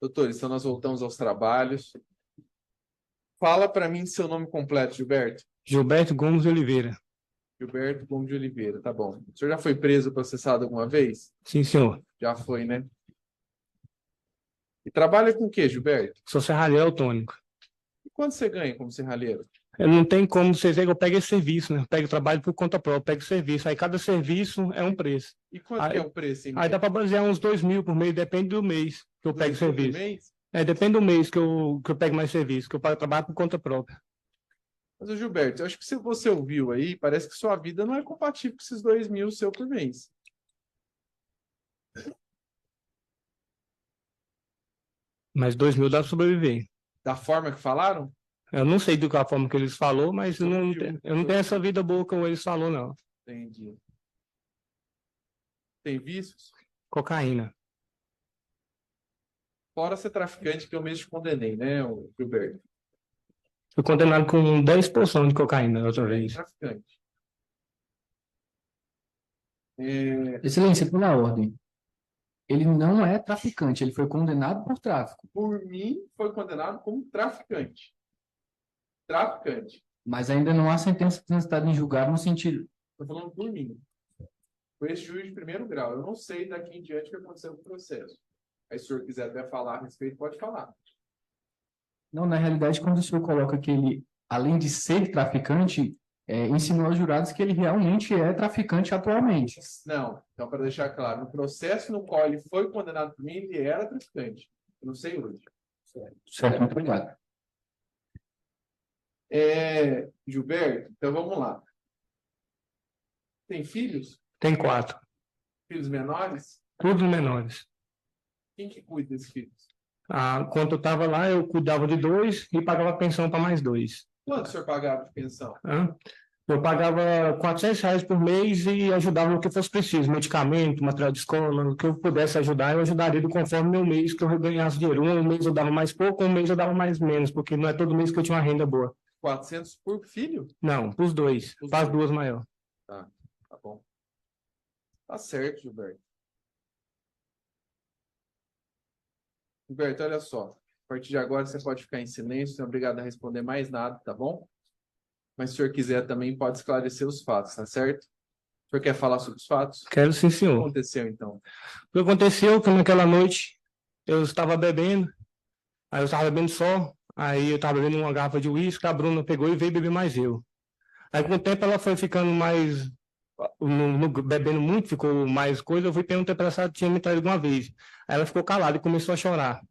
Doutores, então nós voltamos aos trabalhos. Fala para mim seu nome completo, Gilberto. Gilberto Gomes de Oliveira. Gilberto Gomes de Oliveira, tá bom. O senhor já foi preso ou processado alguma vez? Sim, senhor. Já foi, né? E trabalha com o quê, Gilberto? Sou serralheiro autônomo. E quanto você ganha como serralheiro? Eu não tem como vocês verem que eu pego esse serviço, né? Eu pego trabalho por conta própria, eu pego serviço. Aí cada serviço é um preço. E quanto que é o preço em Aí dá para basear uns 2.000 por mês, depende do mês que eu pego 2 mil por serviço. mês? Depende do mês que eu pego mais serviço, que eu trabalho por conta própria. Mas, ô Gilberto, eu acho que se você ouviu aí, parece que sua vida não é compatível com esses 2 mil seu por mês. Mas 2.000 dá para sobreviver. Da forma que falaram? Eu não sei de qual forma que eles falou, mas eu não Ouviu. tenho essa vida boa como eles falou, não. Entendi. Tem vícios? Cocaína. Fora ser traficante, que eu mesmo te condenei, né, ô Gilberto? Fui condenado com 10 porções de cocaína outra vez. Traficante. Excelência, pela ordem. Ele não é traficante, ele foi condenado por tráfico. Por mim, foi condenado como traficante. Traficante. Mas ainda não há sentença transitada em julgado no sentido. Estou falando por mim. Foi esse juiz de primeiro grau. Eu não sei daqui em diante o que aconteceu com o processo. Aí, se o senhor quiser até falar a respeito, pode falar. Não, na realidade, quando o senhor coloca que ele, além de ser traficante, ensinou aos jurados que ele realmente é traficante atualmente. Não. Então, para deixar claro, no processo no qual ele foi condenado por mim, ele era traficante. Eu não sei hoje. Certo, muito obrigado. Gilberto, então vamos lá. Tem filhos? Tem 4. Filhos menores? Todos menores. Quem que cuida desses filhos? Quando eu estava lá, eu cuidava de 2 e pagava pensão para mais 2. Quanto o senhor pagava de pensão? Eu pagava R$ 400 por mês e ajudava no que fosse preciso, medicamento, material de escola, o que eu pudesse ajudar, eu ajudaria conforme meu mês que eu ganhasse dinheiro. Um mês eu dava mais pouco, um mês eu dava mais menos, porque não é todo mês que eu tinha uma renda boa. 400 por filho? Não, para os 2, para as 2 maiores. Tá bom. Tá certo, Gilberto. Gilberto, olha só. A partir de agora você pode ficar em silêncio, não é obrigado a responder mais nada, tá bom? Mas se o senhor quiser também pode esclarecer os fatos, tá certo? O senhor quer falar sobre os fatos? Quero sim, O senhor. que aconteceu, então? O que aconteceu foi naquela noite, eu estava bebendo, aí eu estava bebendo só, aí eu estava bebendo uma garrafa de uísque, a Bruna pegou e veio beber mais eu. Aí com o tempo ela foi ficando mais, bebendo muito, ficou mais coisa, eu fui perguntar para ela se ela tinha me traído alguma vez. Aí ela ficou calada e começou a chorar.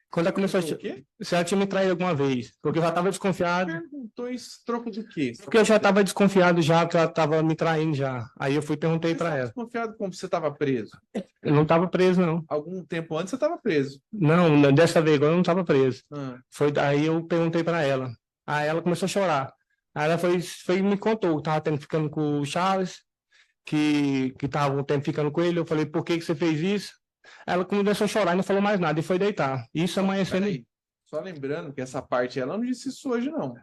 Quando ela começou O quê? se ela tinha me traído alguma vez, porque eu já estava desconfiado. Perguntou isso troco do quê? Porque eu já estava desconfiado já, que ela estava me traindo já. Aí eu fui e perguntei para ela. Desconfiado como você estava preso? Eu não estava preso, não. Algum tempo antes você estava preso. Não, dessa vez agora eu não estava preso. Ah. Foi daí eu perguntei para ela. Aí ela começou a chorar. Aí ela foi e me contou que estava ficando com o Charles, que estava um tempo ficando com ele. Eu falei, por que você fez isso? Ela começou a chorar e não falou mais nada e foi deitar. Isso amanhecendo. Só lembrando que essa parte ela não disse isso hoje, não.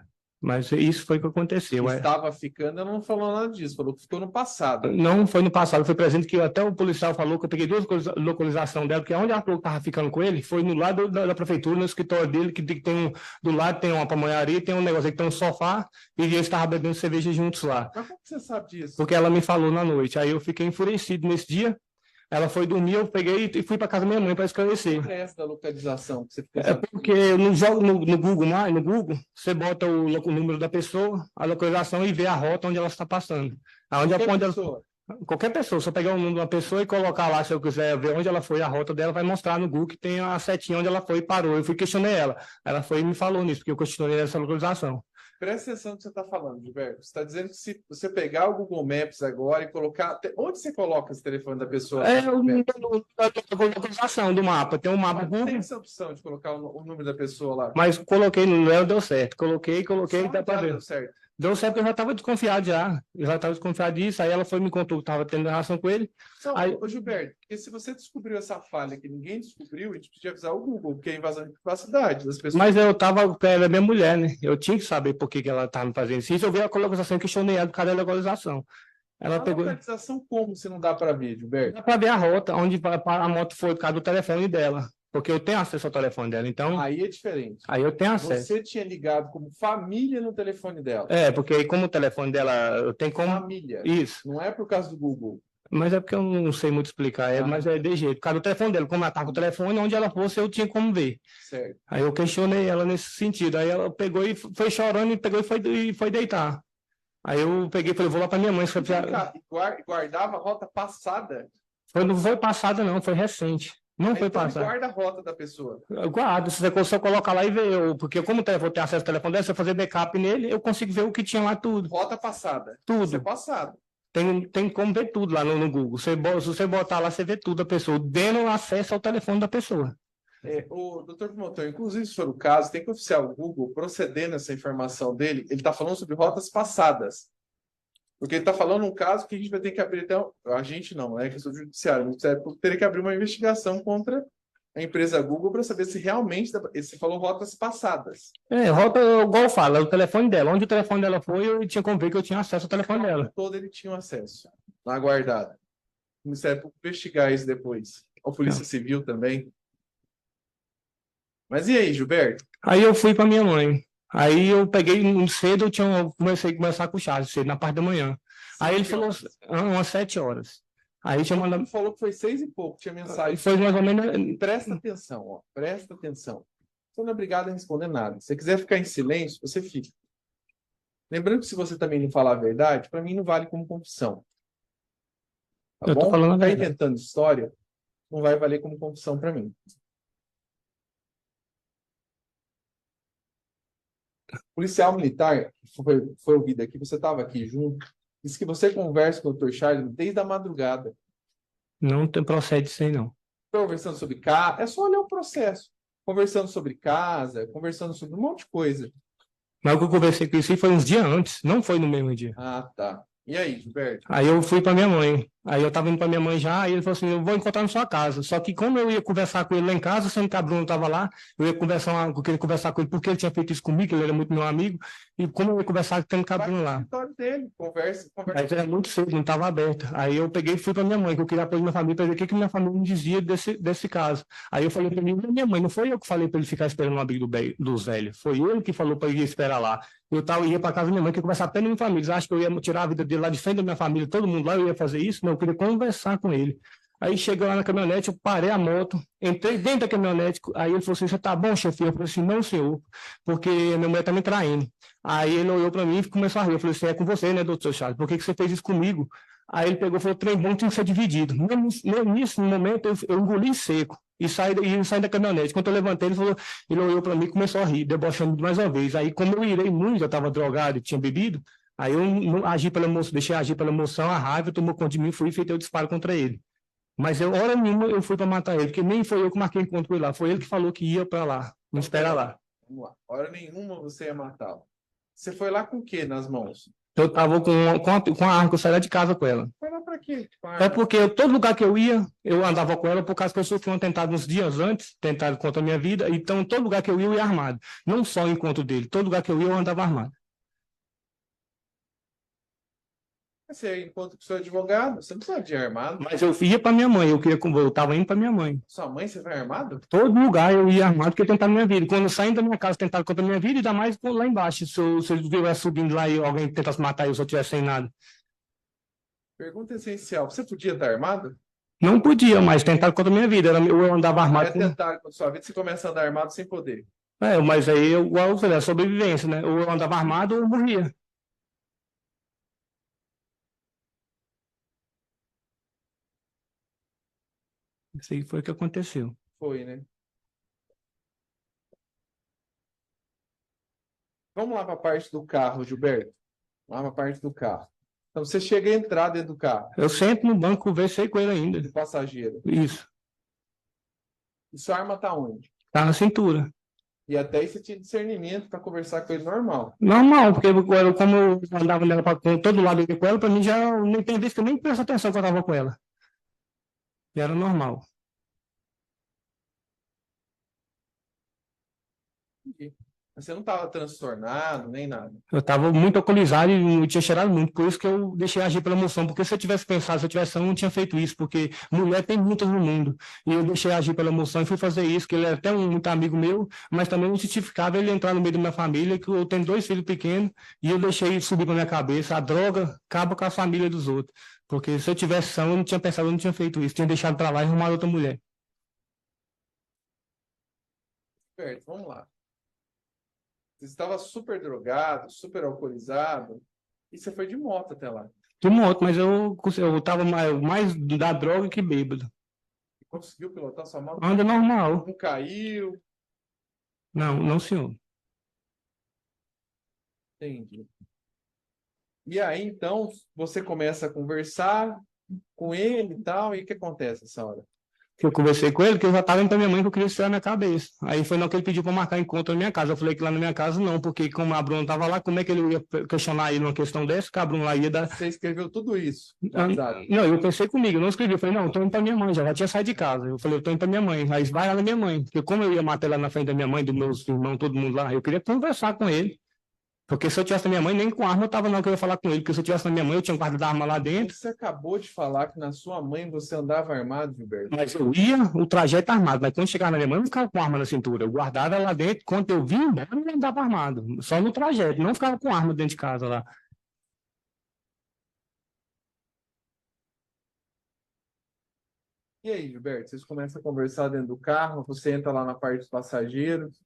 Mas isso foi o que aconteceu. Estava ficando, ela não falou nada disso, falou que ficou no passado. Não foi no passado, foi presente que até o policial falou que eu peguei 2 localizações dela, porque onde ela falou que estava ficando com ele foi no lado da prefeitura, no escritório dele, que tem do lado tem uma pamonharia, tem um negócio aí que tem um sofá, e eles estavam bebendo cerveja juntos lá. Mas como você sabe disso? Porque ela me falou na noite, aí eu fiquei enfurecido nesse dia. Ela foi dormir, eu peguei e fui para casa da minha mãe para esclarecer. É essa da localização que você ficou porque no Google, você bota o número da pessoa, a localização e vê a rota onde ela está passando. Qualquer pessoa, só pegar o número de uma pessoa e colocar lá, se eu quiser ver onde ela foi, a rota dela vai mostrar no Google que tem a setinha onde ela foi e parou. Eu fui questionei ela. Ela foi e me falou nisso, porque eu questionei essa localização. Presta atenção no que você está falando, Gilberto. Você está dizendo que se você pegar o Google Maps agora e colocar... Onde você coloca esse telefone da pessoa? Na localização do mapa. Tem um mapa Google. Tem essa opção de colocar o número da pessoa lá. Mas coloquei no Léo, deu certo. Coloquei, dá para ver. Deu certo. Deu certo, eu já estava desconfiado já. Eu já estava desconfiado disso. Aí ela foi me contou que estava tendo relação com ele. Não, aí... Ô Gilberto, porque se você descobriu essa falha que ninguém descobriu, a gente podia avisar o Google, porque é invasão de privacidade das pessoas. Mas eu estava, ela é minha mulher, né? Eu tinha que saber por que ela estava me fazendo isso. Isso eu vi a localização, questionei ela do cara da localização. Ela pegou... localização como se não dá para ver, Gilberto? Dá para ver a rota, onde a moto foi, por causa do telefone dela. porque eu tenho acesso ao telefone dela, então Aí é diferente. aí eu tenho acesso. Você tinha ligado como família no telefone dela. Porque aí como o telefone dela, eu tenho como... Família. Isso, Não é por causa do Google. mas é porque eu não sei muito explicar, mas é de jeito. Por causa do telefone dela, como ela tá com o telefone, onde ela fosse eu tinha como ver. Certo. Aí eu questionei ela nesse sentido, aí ela pegou e foi chorando e pegou e foi deitar. Aí eu peguei e falei, vou lá para minha mãe. Vem cá, guardava a rota passada. Não foi passada não, foi recente. Não foi Então ele passada. guarda a rota da pessoa. Eu guardo, se você só colocar lá e ver, porque como eu vou ter acesso ao telefone dela, se eu fazer backup nele, eu consigo ver o que tinha lá tudo. Rota passada. Tudo. Isso é passado. Tem como ver tudo lá no Google. Se você botar lá, você vê tudo da pessoa, dando acesso ao telefone da pessoa. O doutor Promotor, inclusive se for o caso, tem que oficiar o Google procedendo essa informação dele. Ele está falando sobre rotas passadas. Porque ele está falando um caso que a gente vai ter que abrir, então, a gente não, é questão judiciária, o Ministério Público teria que abrir uma investigação contra a empresa Google para saber se realmente, você falou rotas passadas. Rota, igual eu falo, é o telefone dela. Onde o telefone dela foi, eu tinha como ver que eu tinha acesso ao telefone dela. Todo ele tinha acesso, na guardada. O Ministério Público investigar isso depois. A Polícia Civil também. Mas e aí, Gilberto? Aí eu fui para minha mãe. Aí eu peguei cedo, comecei a conversar com o Charles, cedo, na parte da manhã. Aí ele falou, umas 7 horas. Aí tinha mandado. Falou que foi 6 e pouco, tinha mensagem. Foi mais ou menos. Presta atenção, ó. Presta atenção. Você não é obrigado a responder nada. Se você quiser ficar em silêncio, você fica. Lembrando que se você também não falar a verdade, para mim não vale como confissão. Tá Eu tô bom? falando a Ficar verdade. inventando história não vai valer como confissão para mim. O policial militar que foi ouvido aqui, você estava aqui junto, disse que você conversa com o Dr. Charles desde a madrugada. Não tem procede isso aí, não. Conversando sobre casa, é só olhar o processo. Conversando sobre casa, conversando sobre um monte de coisa. Mas o que eu conversei com isso foi uns dias antes, não foi no mesmo dia. Ah, tá. E aí, Gilberto? Aí eu fui para minha mãe. Aí eu tava indo para minha mãe já, e ele falou assim: eu vou encontrar na sua casa. Só que como eu ia conversar com ele lá em casa, sendo que a Bruna estava lá, eu ia conversar com ele porque ele tinha feito isso comigo, ele era muito meu amigo, e como eu ia conversar tendo com a Bruna lá. Escritório dele, conversa. Aí era muito cedo, não estava aberto. Aí eu peguei e fui para minha mãe, que eu queria apoio da minha família, para ver o que minha família me dizia desse caso. Aí eu falei para minha mãe, não foi eu que falei para ele ficar esperando o abrigo dos velhos, foi ele que falou para ele esperar lá. Ia para casa da minha mãe, que eu conversar apenas com minha família. Você acha que eu ia tirar a vida dele lá de frente da minha família, todo mundo lá, eu ia fazer isso? Não, eu queria conversar com ele. Aí cheguei lá na caminhonete, eu parei a moto, entrei dentro da caminhonete, aí ele falou assim: você tá bom, chefe? Eu falei assim: não, senhor, porque minha mulher tá me traindo. Aí ele olhou para mim e começou a rir. Eu falei assim: é com você, né, doutor Charles? Por que você fez isso comigo? Aí ele pegou e falou: trem bom tem que ser dividido. Nisso, no momento, eu engoli seco e saí da caminhonete. Quando eu levantei, ele olhou para mim e começou a rir, debochando mais uma vez. Aí, como eu irei muito, eu estava drogado e tinha bebido, aí eu não agi pela emoção, deixei agir pela emoção, a raiva tomou conta de mim, fui e feitei o disparo contra ele. Mas hora nenhuma eu fui para matar ele, porque nem foi eu que marquei encontro com ele lá, foi ele que falou que ia para lá, me espera lá. Vamos lá. Hora nenhuma você ia matá-lo. Você foi lá com o quê nas mãos? Eu estava com a arma, que eu saía de casa com ela. Foi lá para quê? É porque todo lugar que eu ia, eu andava com ela, por causa que eu sofri um atentado uns dias antes, tentado contra a minha vida, então todo lugar que eu ia armado. Não só o encontro dele, todo lugar que eu ia, eu andava armado. Você encontra com o seu advogado, você não precisa de armado. Mas eu ia para minha mãe, eu estava indo para minha mãe. Sua mãe, você vai armado? Todo lugar eu ia armado porque tentaram minha vida. Quando eu saí da minha casa, tentaram contra a minha vida, ainda mais lá embaixo. Se eu estivesse subindo lá e alguém tentasse matar eu se eu estivesse sem nada. Pergunta essencial. Você podia estar armado? Não podia, mas tentaram contra a minha vida. Eu andava armado. Tentar contra a sua vida, você começa a andar armado sem poder. Mas aí igual eu falei, a sobrevivência, né? Ou eu andava armado ou eu morria. Isso aí foi o que aconteceu. Foi, né? Vamos lá para a parte do carro, Gilberto. Lá para a parte do carro. Então, você chega a entrar dentro do carro. Eu sento no banco, conversei com ele ainda. Do passageiro. Isso. E sua arma está onde? Tá na cintura. E até aí você tinha discernimento para conversar com ele normal. Normal, porque como eu andava nela para todo lado com ela, para mim já nem tem vez que eu nem presto atenção que eu estava com ela. E era normal. Entendi. Mas você não estava transtornado, nem nada. Eu estava muito alcoolizado e não tinha cheirado muito, por isso que eu deixei agir pela emoção, porque se eu tivesse pensado, se eu tivesse, eu não tinha feito isso, porque mulher tem muitas no mundo, e eu deixei agir pela emoção e fui fazer isso, que ele é até muito amigo meu, mas também não justificava ele entrar no meio da minha família, que eu tenho 2 filhos pequenos, e eu deixei subir para minha cabeça, a droga acaba com a família dos outros, porque se eu tivesse são, eu não tinha pensado, eu não tinha feito isso, tinha deixado para lá e arrumado outra mulher. Certo, vamos lá. Você estava super drogado, super alcoolizado, e você foi de moto até lá. De moto, mas eu tava mais da droga que bêbado. E conseguiu pilotar sua moto? Anda normal. Não caiu? Não, não, senhor. Entendi. E aí, então, você começa a conversar com ele e tal, e o que acontece essa hora? Que eu conversei com ele, que eu já estava indo pra minha mãe que eu queria tirar minha cabeça. Aí foi não que ele pediu para marcar encontro na minha casa. Eu falei que lá na minha casa não, porque como a Bruna estava lá, como é que ele ia questionar ele numa questão dessa? Que a Bruna lá ia dar. Você escreveu tudo isso no WhatsApp. Não, eu pensei comigo, eu não escrevi. Eu falei, não, eu tô indo pra minha mãe, já tinha saído de casa. Eu falei, eu tô indo pra minha mãe. Aí vai lá na minha mãe. Porque como eu ia matar lá na frente da minha mãe, dos meus irmãos, todo mundo lá, eu queria conversar com ele. Porque se eu tivesse na minha mãe, nem com arma eu tava não, que eu ia falar com ele. Porque se eu tivesse na minha mãe, eu tinha um guarda da arma lá dentro. Você acabou de falar que na sua mãe você andava armado, Gilberto. Mas eu ia, o trajeto armado. Mas quando chegava na minha mãe, eu não ficava com arma na cintura. Eu guardava ela lá dentro. Quando eu vim embora, eu não andava armado. Só no trajeto. Não ficava com arma dentro de casa lá. E aí, Gilberto, vocês começam a conversar dentro do carro, você entra lá na parte dos passageiros.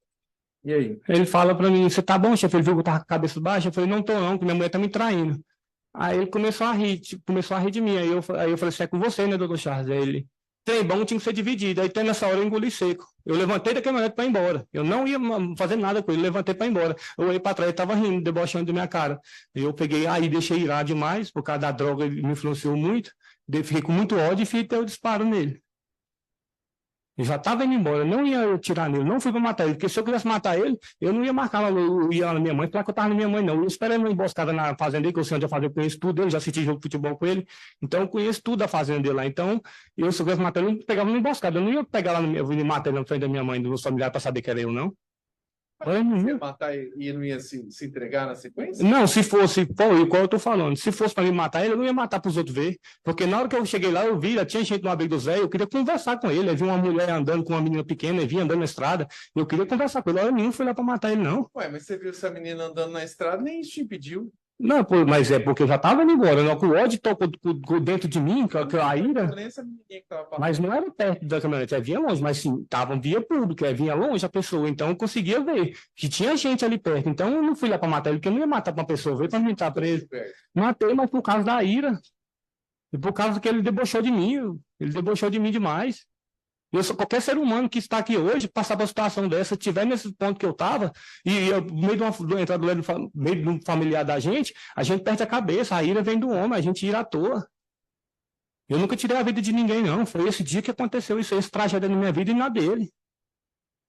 E aí? Ele fala pra mim, você tá bom, chefe? Ele viu que eu tava com a cabeça baixa. Eu falei, não tô não, que minha mulher tá me traindo. Aí ele começou a rir, tipo, começou a rir de mim. Aí eu falei, isso é com você, né, doutor Charles? Aí ele, trem bom tinha que ser dividido. Aí, até nessa hora, eu engoli seco. Eu levantei da caminhonete para ir embora. Eu não ia fazer nada com ele, levantei para ir embora. Eu olhei para trás, ele estava rindo, debochando da minha cara. Eu peguei, aí deixei irar demais, por causa da droga, ele me influenciou muito. Fiquei com muito ódio e fiz até o disparo nele. Eu já estava indo embora, eu não ia tirar nele, não fui para matar ele, porque se eu quisesse matar ele, eu não ia marcar lá, eu ia lá na minha mãe, falar que eu estava na minha mãe, não. Eu esperei uma emboscada na fazenda dele, que eu sei onde eu fazia, eu conheço tudo dele, já assisti jogo de futebol com ele, então eu conheço tudo da fazenda dele lá. Então, eu, se eu quisesse matar ele, eu pegava uma emboscada, eu não ia pegar lá, eu ia matar ele na frente da minha mãe, dos meus familiares, para saber que era eu, não. Você ia matar e não ia se entregar na sequência? Não, se fosse, pô, igual eu tô falando, se fosse para me matar ele, eu não ia matar para os outros ver, porque na hora que eu cheguei lá, eu vi, já tinha gente no abrigo do Zé, eu queria conversar com ele, eu vi uma mulher andando com uma menina pequena, eu vi andando na estrada, eu queria conversar com ele, eu não fui lá para matar ele, não. Ué, mas você viu essa menina andando na estrada, nem te impediu. Não, pô, mas é porque eu já estava indo embora, não, com o ódio tocou dentro de mim, com a ira, Nem essa menininha que tava passando. mas não era perto da caminhonete, vinha longe, mas sim, estava via pública, vinha longe a pessoa, então eu conseguia ver que tinha gente ali perto, então eu não fui lá para matar ele, porque eu não ia matar uma pessoa, veio para me estar preso. Gilberto. Matei, mas por causa da ira, e por causa que ele debochou de mim, ele debochou de mim demais. Eu sou qualquer ser humano que está aqui hoje, passar por uma situação dessa, estiver nesse ponto que eu estava, e eu, no meio de uma entrada do meio de um familiar da a gente perde a cabeça, a ira vem do homem, a gente ira à toa. Eu nunca tirei a vida de ninguém, não. Foi esse dia que aconteceu isso, esse tragédia na minha vida e na dele.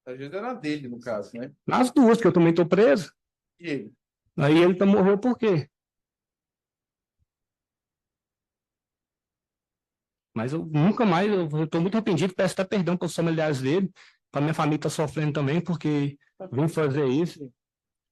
A gente era dele, no caso, né? Nas duas, que eu também estou preso. E ele? Aí ele morreu por quê? Mas eu nunca mais, eu estou muito arrependido, peço até perdão para os familiares dele, para minha família está sofrendo também, porque vim fazer isso.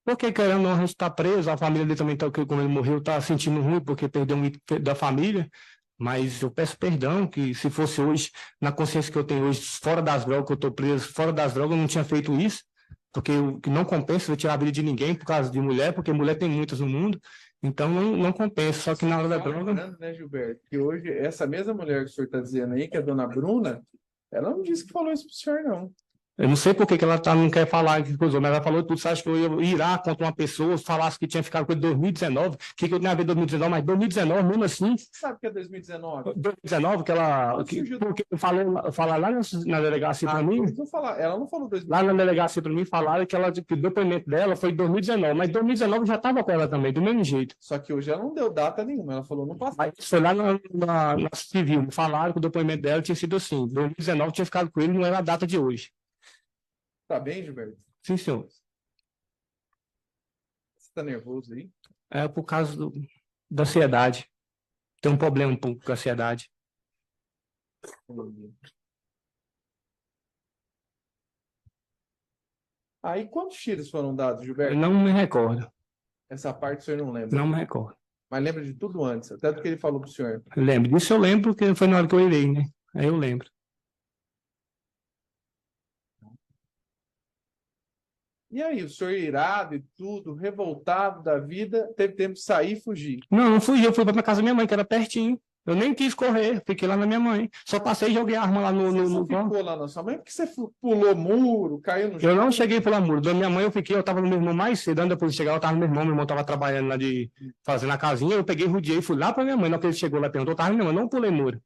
Porque, querendo ou não, a gente está preso, a família dele também, tá, como ele morreu, está sentindo ruim, porque perdeu um ente da família, mas eu peço perdão, que se fosse hoje, na consciência que eu tenho hoje, fora das drogas, que eu estou preso, fora das drogas, eu não tinha feito isso, porque o que não compensa eu tirar a vida de ninguém por causa de mulher, porque mulher tem muitas no mundo, então não compensa, só que na hora da droga... Lembrando, né, Gilberto, que hoje, essa mesma mulher que o senhor está dizendo aí, que é a dona Bruna, ela não disse que falou isso para o senhor, não. Eu não sei por que ela não quer falar que coisa, mas ela falou tudo. Você acha que eu ia irar contra uma pessoa, falasse que tinha ficado com ele em 2019? O que eu tinha a ver em 2019? Mas 2019, mesmo assim. Você sabe que é 2019? 2019, que ela. Porque falou lá na delegacia para mim. Ela não falou 2019. Lá na delegacia para mim, falaram que o depoimento dela foi em 2019. Mas 2019 já estava com ela também, do mesmo jeito. Só que hoje ela não deu data nenhuma, ela falou no passado. Mas foi lá na civil. Falaram que o depoimento dela tinha sido assim. 2019 tinha ficado com ele, não era a data de hoje. Tá bem, Gilberto? Sim, senhor. Você tá nervoso aí? É por causa da ansiedade. Tem um problema um pouco com a ansiedade. Aí quantos tiros foram dados, Eu Gilberto? não me recordo, Essa parte o senhor não lembra. não me recordo. Mas lembra de tudo antes, até do que ele falou pro senhor. Eu lembro disso, eu lembro porque foi na hora que eu irei, né? Aí eu lembro. E aí, o senhor irado e tudo, revoltado da vida, teve tempo de sair e fugir. Não, não fugi, eu fui pra casa da minha mãe, que era pertinho. Eu nem quis correr, fiquei lá na minha mãe. Só passei e joguei a arma lá Você só no ficou lá na sua mãe porque você pulou muro, caiu no chão. Eu não cheguei pelo muro. Da minha mãe eu fiquei, eu tava no meu irmão mais cedo. Antes depois de chegar, eu tava no meu irmão tava trabalhando lá de fazendo a casinha. Eu peguei, rodeei, fui lá pra minha mãe. Na hora que ele chegou lá, perguntou, eu tava na minha mãe, não pulei muro.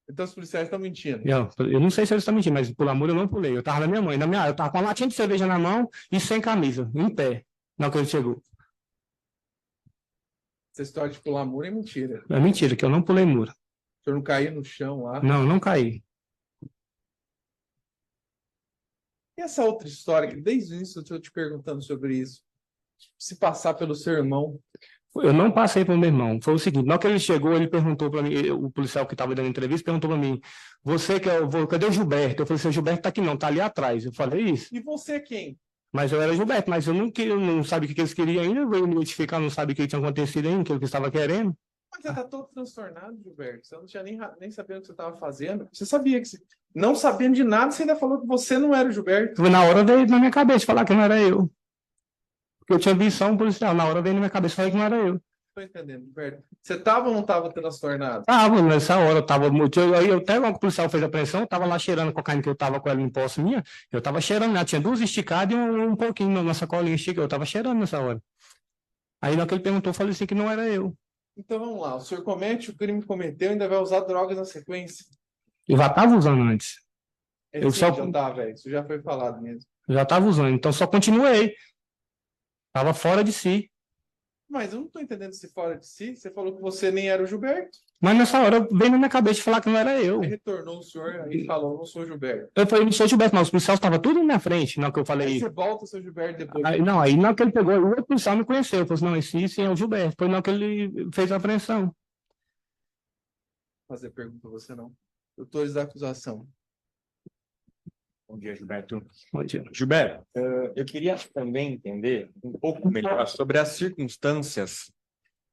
Então os policiais estão mentindo. Eu não sei se eles estão mentindo, mas pular muro eu não pulei. Eu tava na minha mãe, eu tava com uma latinha de cerveja na mão e sem camisa, em pé, na hora que ele chegou. Essa história de pular muro é mentira. É mentira, que eu não pulei muro. O senhor não caiu no chão lá. Não, não caí. E essa outra história, que desde o início eu estou te perguntando sobre isso. Se passar pelo seu irmão. Eu não passei para o meu irmão. Foi o seguinte, na hora que ele chegou, ele perguntou para mim, o policial que estava dando entrevista perguntou para mim, você que é o, cadê o Gilberto? Eu falei, seu Gilberto está aqui não, está ali atrás. Eu falei isso. E você quem? Mas eu era Gilberto, mas eu não sabia o que eles queriam ainda, veio me notificar, não sabia o que tinha acontecido ainda, o que ele estava querendo. Mas você está todo transtornado, Gilberto. Você não tinha nem sabendo o que você estava fazendo. Você sabia que você... Não sabendo de nada, você ainda falou que você não era o Gilberto. Na hora veio na minha cabeça falar que não era eu. Porque eu tinha visto só um policial, na hora veio na minha cabeça falar que não era eu. Estou entendendo, Gilberto. Você estava ou não estava transtornado? Tava, nessa hora eu tava muito. Aí eu até logo que o policial fez a apreensão, eu tava lá cheirando a cocaína que eu tava com ela em posse minha. Eu tava cheirando, ela tinha duas esticadas e um pouquinho na sacolinha esticada. Eu tava cheirando nessa hora. Aí na hora que ele perguntou, eu falei assim que não era eu. Então vamos lá. O senhor comete o crime que cometeu e ainda vai usar drogas na sequência. Eu já tava usando antes. É Eu sim, só já tá, velho. Isso já foi falado mesmo. eu já tava usando, então só continuei. Tava fora de si. Mas eu não estou entendendo se fora de si. Você falou que você nem era o Gilberto. Mas nessa hora veio na minha cabeça de falar que não era eu. Aí retornou o senhor e falou, não sou o Gilberto. Eu falei, não sou Gilberto, mas os policiais estavam tudo na minha frente, na hora que eu falei Aí isso. você volta, seu Gilberto, depois. Aí, não, aí na hora que ele pegou, o outro policial me conheceu. Eu falei assim, não, esse sim é o Gilberto. Foi na hora que ele fez a apreensão. Fazer pergunta a você não. Doutores da acusação. Bom dia, Gilberto. Bom dia. Gilberto, eu queria também entender um pouco melhor sobre as circunstâncias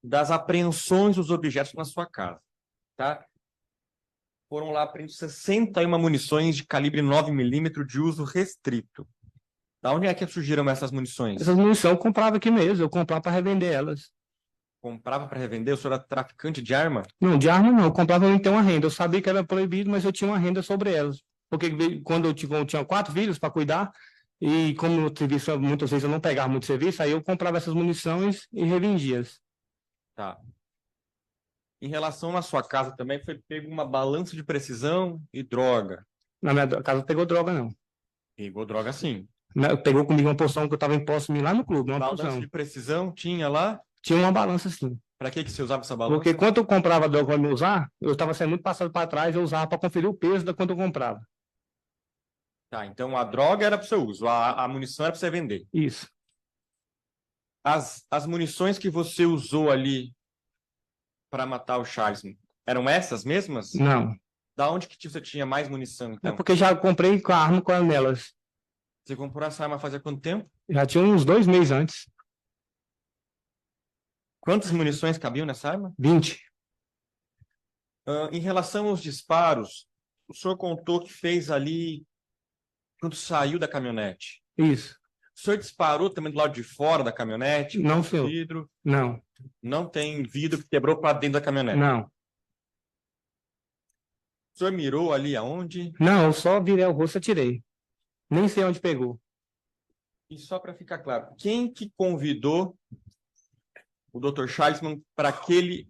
das apreensões dos objetos na sua casa, tá? Foram lá apreendidos 61 munições de calibre 9 mm de uso restrito. Da onde é que surgiram essas munições? Essas munições eu comprava aqui mesmo, eu comprava para revender elas. Comprava para revender? O senhor era traficante de arma? Não, de arma não, eu comprava para ter uma renda. Eu sabia que era proibido, mas eu tinha uma renda sobre elas. Porque quando eu tinha 4 filhos para cuidar, e como no serviço, muitas vezes eu não pegava muito serviço, aí eu comprava essas munições e revendia. Tá. Em relação à sua casa também foi pego uma balança de precisão e droga. Na minha casa não pegou droga, não. Pegou droga sim. Pegou comigo uma porção que eu estava em posse minha lá no clube, uma Balança porção. de precisão tinha lá. Tinha uma balança, sim. Para que você usava essa balança? Porque quando eu comprava droga para me usar, eu estava sendo muito passado para trás, eu usava para conferir o peso da quando eu comprava. Tá, então a droga era para o seu uso, a munição era para você vender. Isso. As munições que você usou ali para matar o Charles, eram essas mesmas? Não. Da onde que você tinha mais munição, É então? porque já comprei com a arma com elas. Você comprou essa arma fazia quanto tempo? Já tinha uns 2 meses antes. Quantas munições cabiam nessa arma? 20. Em relação aos disparos, o senhor contou que fez ali quando saiu da caminhonete. Isso. O senhor disparou também do lado de fora da caminhonete? Não, com senhor. vidro? Não. Não tem vidro que quebrou para dentro da caminhonete? Não. O senhor mirou ali aonde? Não, eu só virei o rosto e atirei. Nem sei onde pegou. E só para ficar claro, quem que convidou o Dr. Charlesman para aquele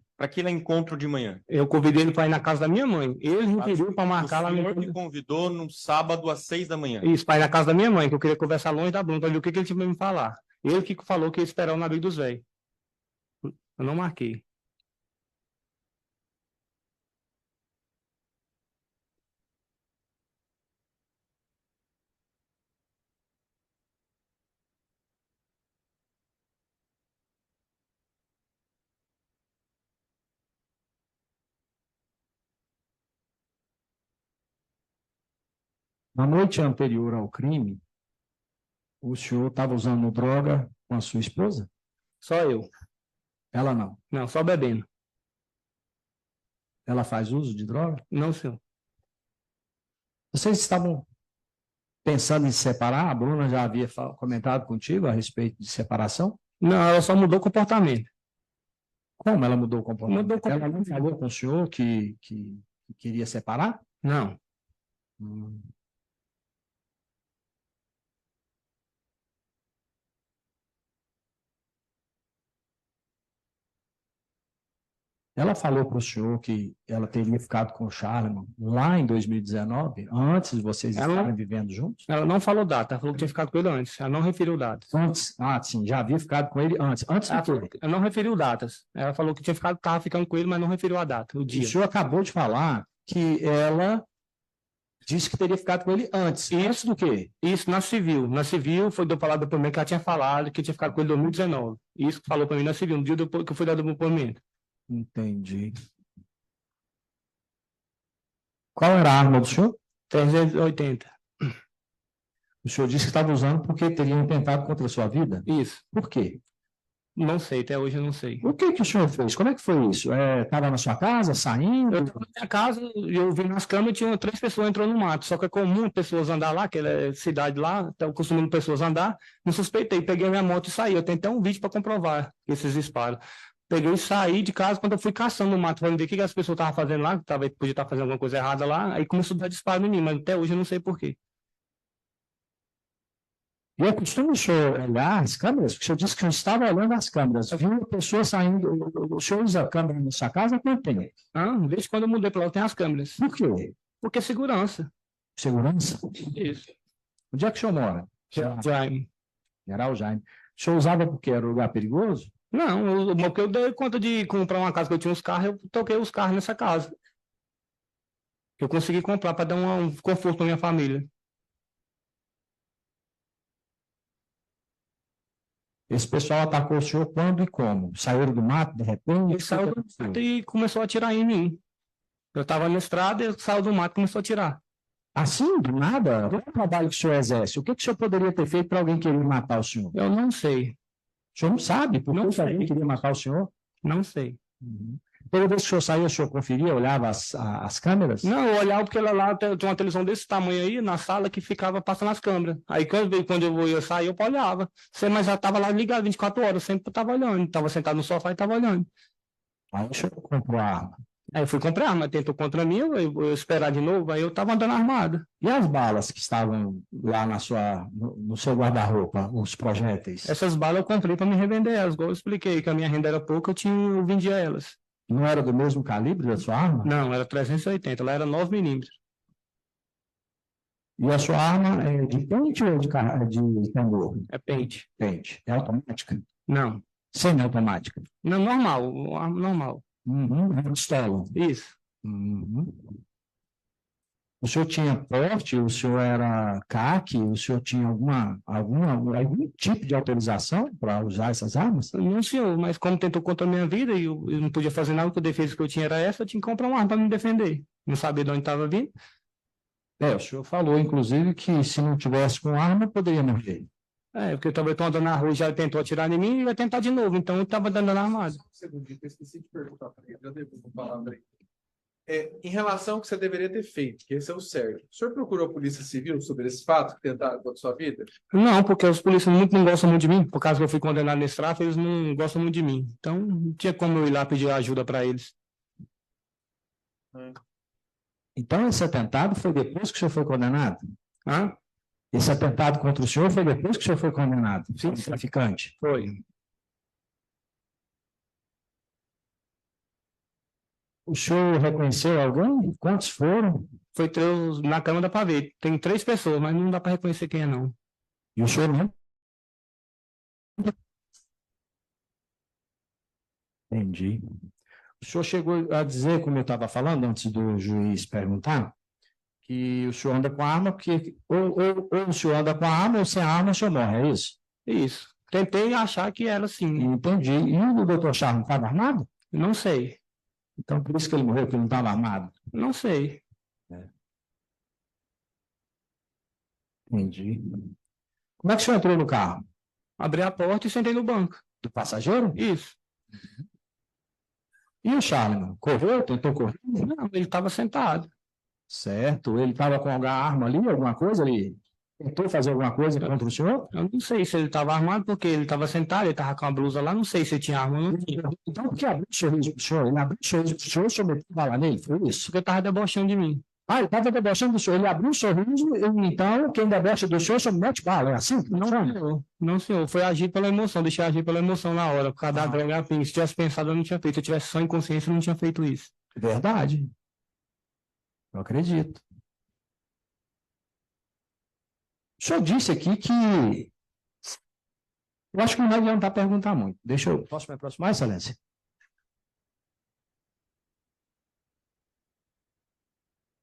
encontro de manhã? Eu convidei ele para ir na casa da minha mãe. Ele me pediu para marcar lá O no. senhor que convidou no sábado às 6 da manhã. Isso, para ir na casa da minha mãe, que eu queria conversar longe da Bruna, para ver o que ele tinha para me falar. Ele que falou que ia esperar o navio dos velhos. Eu não marquei. Na noite anterior ao crime, O senhor estava usando droga com a sua esposa? Só eu. Ela não. Não, só bebendo. Ela faz uso de droga? Não, senhor. Vocês estavam pensando em se separar? A Bruna já havia comentado contigo a respeito de separação? Não, ela só mudou o comportamento. Como ela mudou o comportamento? Mudou o comportamento. Ela não falou com o senhor que queria separar? Não. Ela falou para o senhor que ela teria ficado com o Charleman lá em 2019, antes de vocês Ela não- estarem vivendo juntos? Ela não falou data, ela falou que tinha ficado com ele antes. Ela não referiu datas. Antes, sim, já havia ficado com ele antes. Antes Ela, do falou, quê? ela não referiu datas. Ela falou que tinha ficado, estava ficando com ele, mas não referiu a data, o O dia. senhor acabou de falar que ela disse que teria ficado com ele antes. Antes do quê? Isso na civil. Na civil foi do falado para mim que ela tinha falado que tinha ficado com ele em 2019. Isso que falou para mim na civil, no dia depois que eu fui dar o depoimento. Entendi. Qual era a arma do senhor? 380. O senhor disse que estava usando porque teriam tentado contra a sua vida? Isso. Por quê? Não sei, até hoje eu não sei. O que que o senhor fez? Como é que foi isso? Estava na sua casa, saindo? Eu estava na minha casa, eu vi nas câmeras, tinha 3 pessoas entrando no mato. Só que é comum pessoas andar lá, aquela cidade lá, está acostumando pessoas a andar. Não suspeitei, peguei minha moto e saí. Eu tenho até um vídeo para comprovar esses disparos. Peguei e saí de casa quando eu fui caçando no mato, para ver o que as pessoas estavam fazendo lá, que podia estar fazendo alguma coisa errada lá. Aí começou a dar disparo em mim, mas até hoje eu não sei por quê. E é costume o senhor olhar as câmeras? Porque o senhor disse que não estava olhando as câmeras. Viu uma pessoa saindo. O senhor usa a câmera na sua casa há quanto tempo? Desde quando eu mudei para lá, eu tenho as câmeras. Por quê? Porque é segurança. Segurança? Isso. Onde é que o senhor mora? Jaime. General Jaime. O senhor usava porque era um lugar perigoso? Não, porque eu dei conta de comprar uma casa que eu tinha uns carros, eu toquei os carros nessa casa. Eu consegui comprar para dar um conforto para minha família. Esse pessoal atacou o senhor quando e como? Saíram do mato, de repente? Ele saiu do mato e começou a atirar em mim. Eu estava na estrada, ele saiu do mato e começou a atirar. Assim, do nada? Qual é o trabalho que o senhor exerce? O que que o senhor poderia ter feito para alguém querer matar o senhor? Eu não sei, O senhor não sabe por Não que alguém sei. queria matar o senhor? não sei. Toda vez que o senhor saía, o senhor conferia, olhava as câmeras? Não, eu olhava porque lá tinha uma televisão desse tamanho aí, na sala, que ficava passando as câmeras. Aí quando eu ia sair, eu olhava. Mas já estava lá ligado 24 horas, eu sempre estava olhando. Estava sentado no sofá e estava olhando. Aí o senhor comprou a arma. Aí eu fui comprar, mas tentou contra mim, eu esperar de novo, aí eu estava andando armado. E as balas que estavam lá no seu guarda-roupa, os projéteis? Essas balas eu comprei para me revender elas, igual eu expliquei, que a minha renda era pouca, eu vendia elas. Não era do mesmo calibre da sua arma? Não, era 380, lá era 9 milímetros. E a sua arma é de pente ou de tambor? É pente. Pente. É automática? Não, Semi-automática? não, normal, arma normal. Uhum. É pistola. Isso. Uhum. O senhor tinha porte? O senhor era CAC? O senhor tinha algum tipo de autorização para usar essas armas? Não, senhor, mas como tentou contra a minha vida e eu não podia fazer nada, porque a defesa que eu tinha era essa, eu tinha que comprar uma arma para me defender. Não sabia de onde estava vindo. O senhor falou, inclusive, que se não tivesse com arma, poderia morrer. Porque eu estava andando na rua e já tentou atirar em mim e ia tentar de novo, então eu estava andando armado. Só um segundinho, que eu esqueci de perguntar para ele, já devo falar para ele. Em relação ao que você deveria ter feito, que esse é o certo. O senhor procurou a Polícia Civil sobre esse fato que tentaram contra a sua vida? Não, porque os policiais não gostam muito de mim, por causa que eu fui condenado nesse tráfico, eles não gostam muito de mim. Então, não tinha como eu ir lá pedir ajuda para eles. Então, esse atentado foi depois que o senhor foi condenado? Hã? Esse atentado contra o senhor foi depois que o senhor foi condenado? Sim. Como traficante? Foi. O senhor reconheceu alguém? Quantos foram? Foi na câmera para ver. Tem 3 pessoas, mas não dá para reconhecer quem é, não. E o senhor não? Entendi. O senhor chegou a dizer, como eu estava falando antes do juiz perguntar, que o senhor anda com a arma, porque ou o senhor anda com a arma ou sem a arma o senhor morre, é isso? Isso. Tentei achar que era assim. Entendi. E o doutor Charles não estava armado? Não sei. Então, por isso que ele morreu, porque ele não estava armado. Não sei. Entendi. Como é que o senhor entrou no carro? Abri a porta e sentei no banco. Do passageiro? Isso. E o Charlie? Correu? Tentou correr? Não, ele estava sentado. Certo. Ele estava com alguma arma ali, alguma coisa? Ele tentou fazer alguma coisa contra o senhor? Eu não sei se ele estava armado, porque ele estava sentado, ele estava com a blusa lá, não sei se ele tinha arma ou não tinha. Então, por que abriu o sorriso pro senhor? Ele abriu o sorriso pro senhor, o senhor meteu bala nele? Foi isso? Porque ele estava debochando de mim. Ah, ele estava debochando do senhor. Ele abriu o sorriso, então, quem debocha do senhor, o senhor mete bala. É assim? Não, senhor. Não, senhor. Foi agir pela emoção, deixei agir pela emoção na hora, por causa da droga e afim. Se tivesse pensado, eu não tinha feito. Se eu tivesse só inconsciência, eu não tinha feito isso. Verdade. Eu acredito. O senhor disse aqui que. Eu acho que não vai adiantar perguntar muito. Deixa eu. Posso me aproximar, Excelência?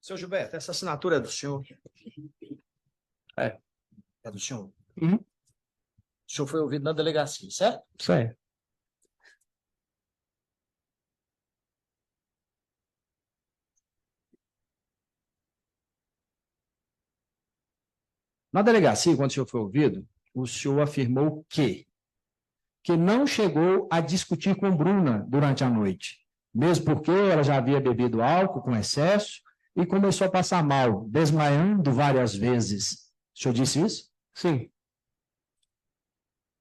Seu Gilberto, essa assinatura é do senhor? É do senhor? Uhum. O senhor foi ouvido na delegacia, certo? Certo. Na delegacia, quando o senhor foi ouvido, o senhor afirmou que não chegou a discutir com Bruna durante a noite, mesmo porque ela já havia bebido álcool com excesso e começou a passar mal, desmaiando várias vezes. O senhor disse isso? Sim.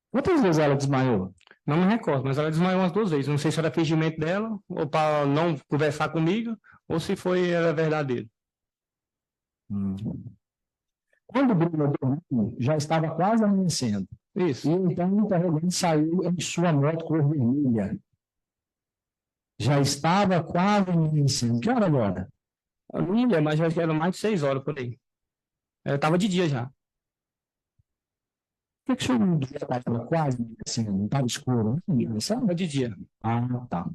Quantas vezes ela desmaiou? Não me recordo, mas ela desmaiou umas 2 vezes. Não sei se era fingimento dela, ou para não conversar comigo, ou se era verdadeiro. Quando Bruna dormiu, já estava quase amanhecendo. Isso. E então o interrogante saiu em sua moto cor vermelha. Já estava quase amanhecendo. Que hora agora? Eu não me lembro, mas acho que era mais de 6 horas por aí. Eu estava de dia já. Por que o senhor não estava quase assim, não estava escuro? Não, sabe? Estava de dia. Ah, tá.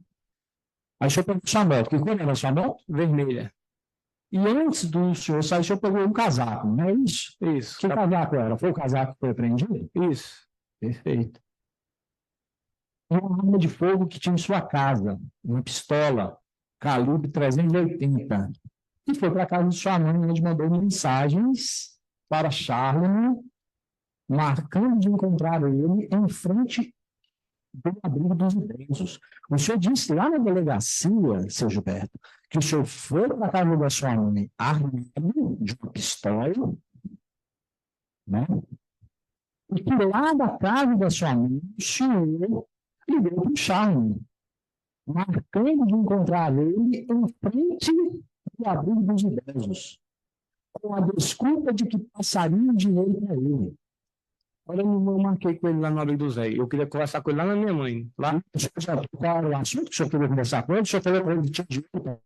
Aí o senhor pegou sua moto. Que cor era a sua moto? Vermelha. E antes do senhor sair, o senhor pegou um casaco, não é isso? Isso. Que casaco era? Foi o casaco que foi apreendido? Isso. Perfeito. E uma arma de fogo que tinha em sua casa, uma pistola, calibre 380. E foi para a casa de sua mãe, onde mandou mensagens para Charlie, marcando de encontrar ele em frente do abrigo dos idosos. O senhor disse lá na delegacia, seu Gilberto, que o senhor foi para a casa da sua mãe armado de uma pistola, né? E que lá da casa da sua mãe, o senhor ligou para o Charlie, marcando de encontrar ele em frente do abrigo dos idosos, com a desculpa de que passaria o dinheiro para ele. Olha, eu marquei com ele lá no abrigo do Zé. Eu queria conversar com ele lá na minha mãe. Lá, Qual era o assunto que o senhor queria conversar com ele? O senhor falou com ele que tinha dinheiro.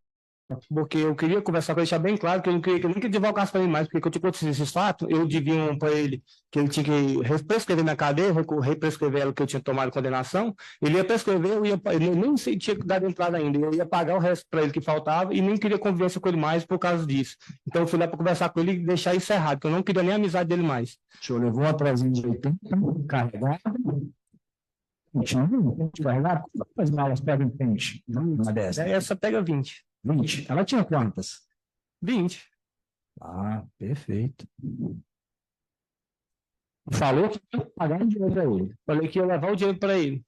porque eu queria conversar com ele, deixar bem claro que eu não queria que ele nunca divulgasse para ele mais, porque quando eu tinha esses fatos, eu devia para ele que ele tinha que prescrever minha cadeia, represcrever ela que eu tinha tomado condenação, ele ia prescrever, ele nem sei, tinha dado entrada ainda, eu ia pagar o resto para ele que faltava e nem queria convivência com ele mais por causa disso. Então eu fui lá para conversar com ele e deixar isso errado, porque eu não queria nem a amizade dele mais. O senhor levou uma 380 carregada. Continua carregado? Quantas malas pegam em frente? Uma dessa? Essa pega 20. 20. Ela tinha quantas? 20. Ah, perfeito. Falou que ia pagar o dinheiro para ele. Falei que ia levar o dinheiro para ele.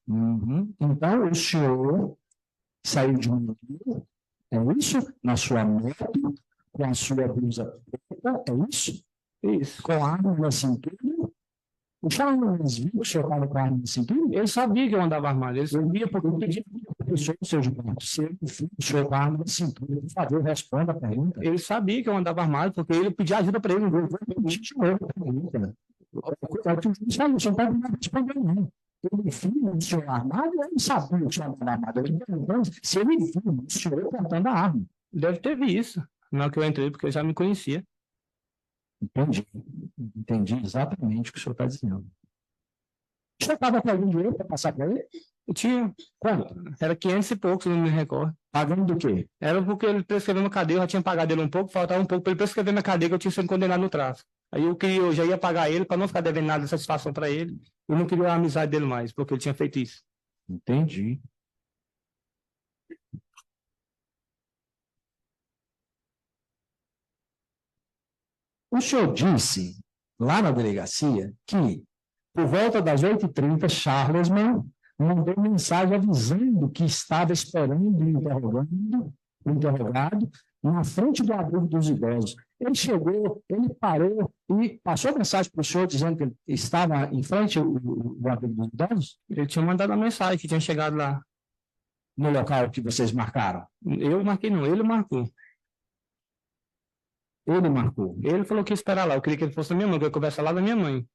Então, o senhor saiu de um é isso? Na sua moto, com a sua blusa preta, é isso? Isso. Com a arma na cintura. O Charles viu que o senhor estava com a arma na cintura? Ele sabia que eu andava armado. Ele Eu via porque eu pedi para o senhor, seu Gilberto, se ele viu o senhor com a arma na cintura, por favor, responda a pergunta. Ele sabia que eu andava armado, porque ele pediu ajuda para ele. Eu vou repetir de novo a pergunta. O que o juiz falou, o senhor não pode responder, não. Ele viu o senhor armado, ele sabia que o senhor andava armado. Eu estou perguntando se ele viu o senhor portando a arma. Deve ter visto, na hora que eu entrei, porque eu já me conhecia. Entendi. Entendi exatamente o que o senhor está dizendo. O senhor estava com algum dinheiro para passar para ele? Eu tinha. Quanto? Era 500 e poucos, não me recordo. Pagando do quê? Era porque ele prescreveu na cadeia, eu já tinha pagado ele um pouco, faltava um pouco para ele prescrever na cadeia que eu tinha sido condenado no tráfico. Aí eu já ia pagar ele para não ficar devendo nada de satisfação para ele. Eu não queria a amizade dele mais, porque ele tinha feito isso. Entendi. O senhor disse lá na delegacia, que por volta das 8h30, Charlesman mandou mensagem avisando que estava esperando o interrogado na frente do abrigo dos idosos. Ele chegou, ele parou e passou mensagem para o senhor dizendo que ele estava em frente do abrigo dos idosos, Ele tinha mandado a mensagem que tinha chegado lá. no local que vocês marcaram. Eu marquei não, ele marcou. Ele marcou. Ele falou que ia esperar lá. Eu queria que ele fosse da minha mãe, que eu ia conversar lá da minha mãe.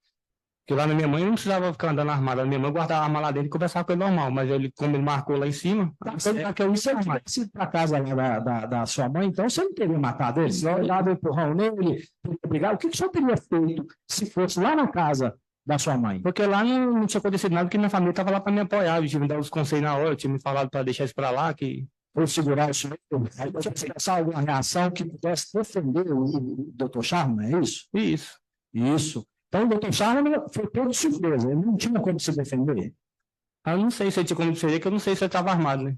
Porque lá na minha mãe eu não precisava ficar andando armado. A minha mãe guardava a arma lá dentro e conversava com ele normal. Mas ele, como ele marcou lá em cima, Se ele tivesse ido para casa lá da sua mãe, então você não teria matado ele? Se eu dado um empurrão nele, brigar, o que o senhor teria feito se fosse lá na casa da sua mãe? porque lá não tinha acontecido nada, porque minha família estava lá para me apoiar. Eu tinha me dado os conselhos na hora, eu tinha me falado para deixar isso para lá, que Ou segurar o senhor? Aí você pensar alguma reação que pudesse defender o doutor Sharma, é isso? isso. Isso. Então, o doutor Sharma foi todo surpresa, ele não tinha como se defender. Eu não sei se ele tinha como defender, que eu não sei se ele estava armado, né?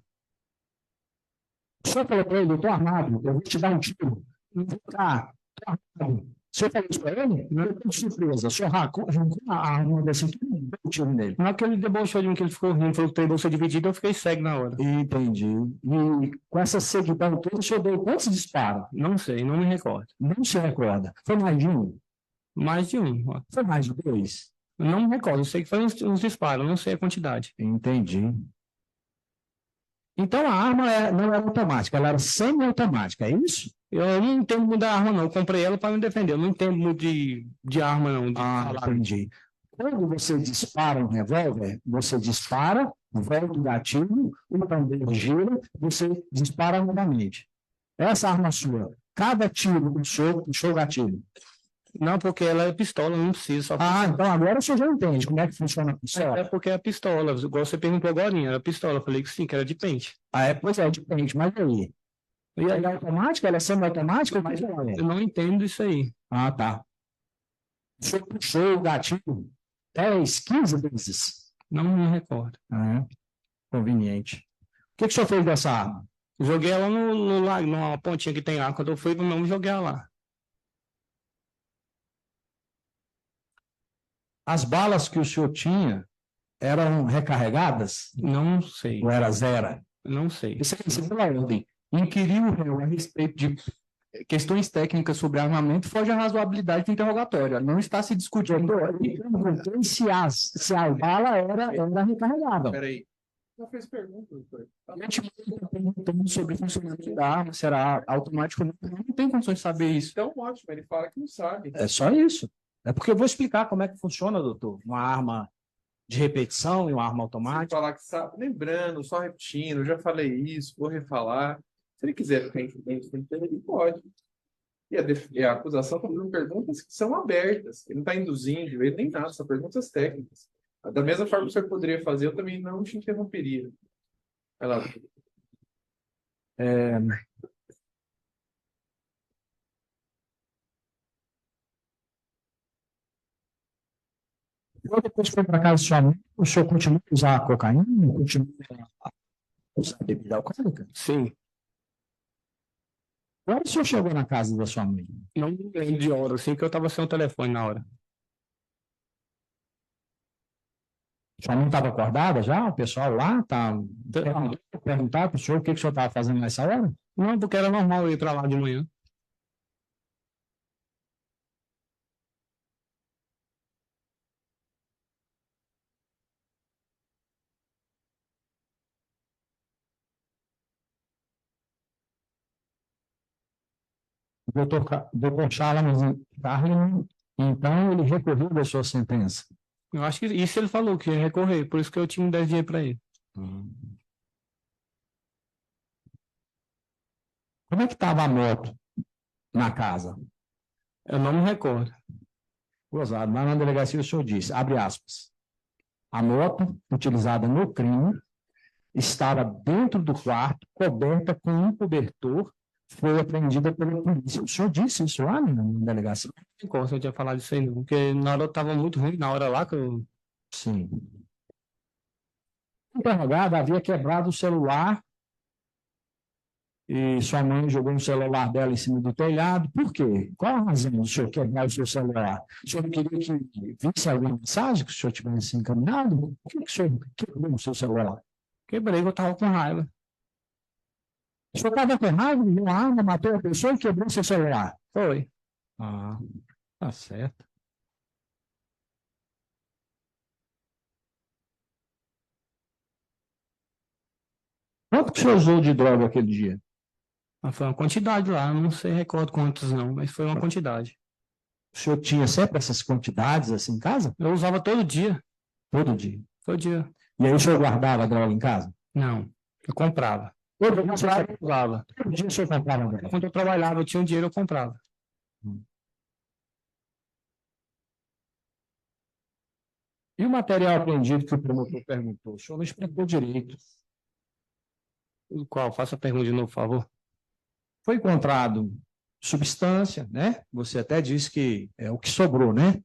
O senhor falou para ele, eu estou armado, eu vou te dar um tiro. Não vou estar, estou armado. O senhor falou isso para ele? Não é de surpresa. O senhor arrancou a arma desse tiro e deu um tiro nele. Na hora que ele debochou de mim, que ele ficou rindo, falou que tem bolsa dividida, eu fiquei cego na hora. Entendi. E com essa seguidão toda, o senhor deu quantos disparos? Não sei, não me recordo. Não se recorda. Foi mais de um? Mais de um. Ó. Foi mais de dois? Eu não me recordo, eu sei que foi uns disparos, não sei a quantidade. Entendi. Então a arma não era automática, ela era semi-automática, é isso? Eu não entendo muito da arma, não. Eu comprei ela para me defender. Eu não entendo muito de arma, não. De falar. Entendi. Quando você dispara um revólver, você dispara, volta o gatilho, o tambor gira, você dispara novamente. Essa arma sua, cada tiro puxou o gatilho. Não, porque ela é pistola, não precisa. Só Então agora o senhor já entende como é que funciona a pistola. É porque é pistola. Igual você perguntou agora, era pistola. Eu falei que sim, que era de pente. Pois é, depende, mas aí? E ela é automática? Ela é semi-automática? Mas ela é. Eu não entendo isso aí. Tá. O senhor puxou o gatilho 10, 15 vezes. Não me recordo. Conveniente. O que o senhor fez dessa arma? Joguei ela no lago, numa pontinha que tem lá. Quando eu fui pro mesmo, joguei ela lá. As balas que o senhor tinha eram recarregadas? Não sei. Ou era zero? Não sei. Isso aqui, você pela ordem. Inquirir o réu a respeito de questões técnicas sobre armamento foge à razoabilidade do interrogatório. Não está se discutindo. Se a bala era recarregável. Peraí. Já fez pergunta, doutor. A gente está perguntando sobre o funcionamento da arma, será automático ou não. Não tem condições de saber isso. Então, ótimo, ele fala que não sabe. É só isso. É porque eu vou explicar como é que funciona, doutor. Uma arma de repetição e uma arma Se automática. falar que sabe, lembrando, só repetindo, eu já falei isso, vou refalar. Se ele quiser ficar em ele pode. E a acusação está fazendo perguntas que são abertas. Ele não está induzindo, ele nem nada, são perguntas técnicas. Da mesma forma que o senhor poderia fazer, eu também não te interromperia. Vai lá. Depois foi para casa do seu amigo, o senhor continua a usar cocaína? Continua a usar bebida alcoólica? Sim. Quando o senhor chegou na casa da sua mãe? Não lembro de hora, assim, que eu estava sem o telefone na hora. Sua mãe estava acordada já? O pessoal lá tá perguntar para o senhor o que o senhor estava fazendo nessa hora? Não, porque era normal eu ir para lá de manhã. Doutor Charles, então ele recorreu da sua sentença. Eu acho que isso ele falou, que ia recorrer, por isso que eu tinha 10 dias para ele. Como é que estava a moto na casa? Eu não me recordo. Gozado, lá na delegacia o senhor disse, abre aspas, a moto utilizada no crime estava dentro do quarto, coberta com um cobertor, foi apreendida pela polícia. O senhor disse isso lá na delegacia? Não tem como se eu tinha falado isso aí, não, porque na hora eu estava muito ruim, na hora lá que eu... Sim. O interrogado havia quebrado o celular e sua mãe jogou o celular dela em cima do telhado. Por quê? Qual a razão do senhor quebrar o seu celular? O senhor não queria que visse alguma mensagem que o senhor tivesse encaminhado? Por que o senhor quebrou o seu celular? Quebrei, eu tava com raiva. O senhor estava com raiva, viu uma arma, matou a pessoa e quebrou seu celular. Foi. Ah, tá certo. Quanto que o senhor usou de droga aquele dia? Mas foi uma quantidade lá, não sei, recordo quantos não, mas foi uma quantidade. O senhor tinha sempre essas quantidades assim em casa? Eu usava todo dia, Todo dia. todo dia. E aí o senhor guardava a droga em casa? Não, eu comprava. Todo dia o senhor Eu usava. todo dia o senhor comprava droga? Quando eu trabalhava, eu tinha um dinheiro, eu comprava. E o material apreendido que o promotor perguntou? O senhor não explicou direito. O qual? Faça a pergunta de novo, por favor. Foi encontrado substância, né? Você até disse que é o que sobrou, né?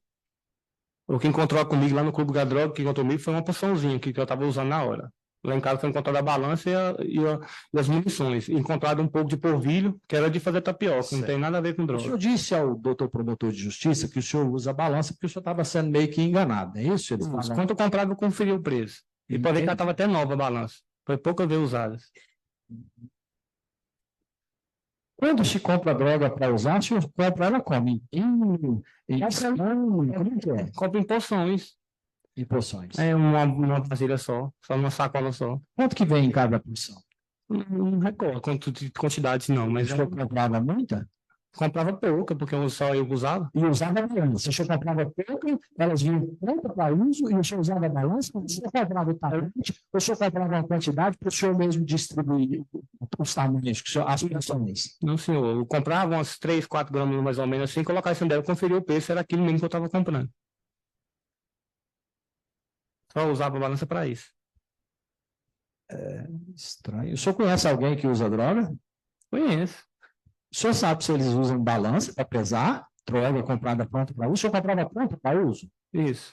O que encontrou comigo lá no Clube da Droga, que encontrou comigo foi uma porçãozinha que eu estava usando na hora. Lá em casa foi encontrada a balança e as munições. Encontrado um pouco de polvilho, que era de fazer tapioca, não Certo. tem nada a ver com O droga. senhor disse ao doutor promotor de justiça que o senhor usa a balança porque o senhor estava sendo meio que enganado, não é isso? Ele Mas fala- quando eu comprava, eu conferi o preço. E pode ver que ela estava até nova a balança. Foi poucas vezes usada. Quando se compra droga para usar, o senhor compra ela como? Em como é que é? Compro em porções. Em porções. É uma vasilha só numa sacola só. Quanto que vem em cada porção? Não recordo quantidades não, mas O senhor comprava muita? comprava pouca, porque só eu usava. E usava a balança. O senhor comprava pouco, elas vinham prontas para uso, e o senhor usava a balança, o senhor comprava o tapete, ou o senhor comprava uma quantidade para o senhor mesmo distribuir os tamanhos, as porções. Não, senhor. Eu comprava umas 3, 4 gramas mais ou menos assim, colocar isso dentro, conferir o peso, era aquilo mesmo que eu estava comprando. Só usava a balança para isso. Estranho. O senhor conhece alguém que usa droga? Conheço. O senhor sabe se eles usam balança para pesar? Droga comprada pronta para uso? O senhor comprava pronta para uso? Isso.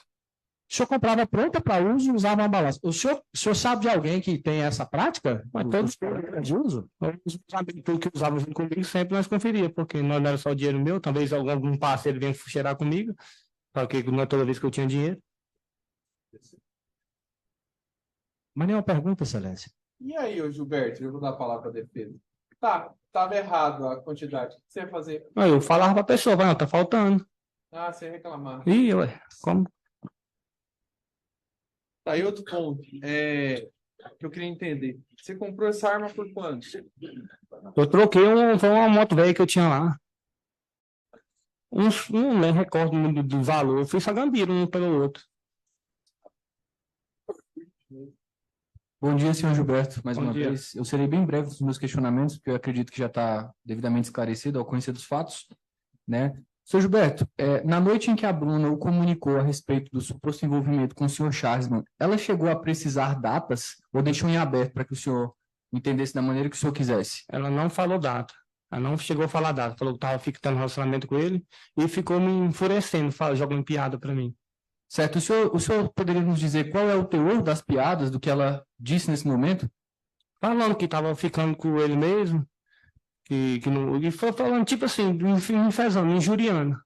O senhor comprava pronta para uso e usava uma balança. O senhor sabe de alguém que tem essa prática? Mas todos De uso? os amigos que usavam junto comigo sempre nós conferia, porque não era só o dinheiro meu, talvez algum parceiro venha cheirar comigo, porque não é toda vez que eu tinha dinheiro. Mas nenhuma pergunta, Excelência. E aí, ô Gilberto, eu vou dar a palavra para a defesa. Tá, estava errado a quantidade. O que você ia fazer? Aí eu falava para a pessoa, vai, não, tá faltando. Ah, você ia reclamar. Ih, ué, como? Tá aí outro ponto. Que eu queria entender. Você comprou essa arma por quanto? Eu troquei foi uma moto velha que eu tinha lá. Não me recordo do valor, eu fui sagambiro um pelo outro. Bom dia, senhor Gilberto, mais Bom uma dia. vez. Eu serei bem breve nos meus questionamentos, porque eu acredito que já está devidamente esclarecido ao conhecer dos fatos, né? Senhor Gilberto, na noite em que a Bruna o comunicou a respeito do suposto envolvimento com o senhor Charlesman, ela chegou a precisar datas ou deixou em aberto para que o senhor entendesse da maneira que o senhor quisesse? Ela não falou data. Ela não chegou a falar data. Falou que estava ficando relacionamento com ele e ficou me enfurecendo, jogando piada para mim. Certo. O senhor poderia nos dizer qual é o teor das piadas, do que ela disse nesse momento? Falando que estava ficando com ele mesmo, que não, e foi falando tipo assim, me fezando, me injuriando.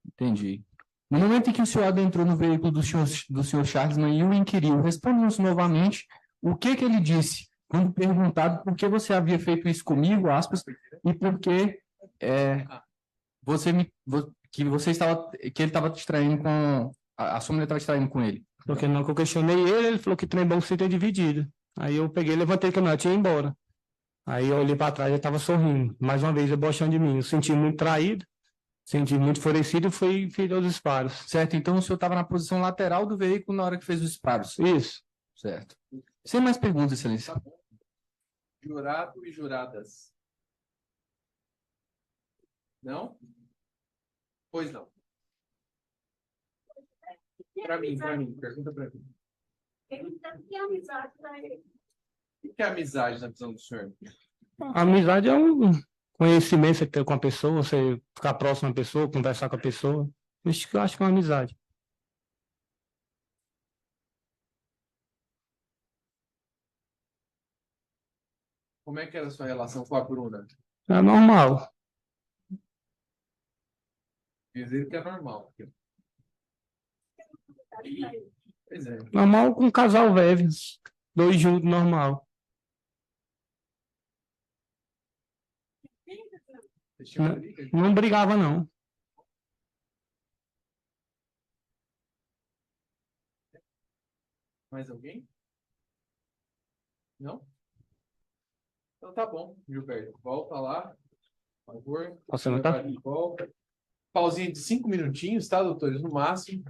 Entendi. No momento em que o senhor adentrou no veículo do senhor Charlesman e o inquiriu, responda-nos novamente o que ele disse, quando perguntado por que você havia feito isso comigo, aspas, e por que que ele estava distraindo com a sua mulher estava distraindo com ele. Porque não que eu questionei ele falou que trem bom que você ter dividido. Aí eu peguei, levantei a caminhonete e ia embora. Aí eu olhei para trás e ele estava sorrindo. Mais uma vez, debochando de mim. Eu senti muito traído, senti muito enfurecido e fui fiz os disparos. Certo, então o senhor estava na posição lateral do veículo na hora que fez os disparos. Isso. Certo. Sem mais perguntas, excelência. Tá bom. Jurado e juradas. Não? Pois não. Para mim, pergunta para mim. Que amizade para ele. O que é amizade na visão do senhor? A amizade é um conhecimento que você tem com a pessoa, você ficar próximo da pessoa, conversar com a pessoa. Isso que eu acho que é uma amizade. Como é que era a sua relação com a Bruna? É normal. Dizer que é normal. Pois é. Normal com um casal velho. Dois juntos, normal. Vocês tinham uma briga? Não brigava, não. Mais alguém? Não? Então tá bom, Gilberto. Volta lá, por favor. Você não tá? Volta. Pausinha de 5 minutinhos, tá, doutores? No máximo.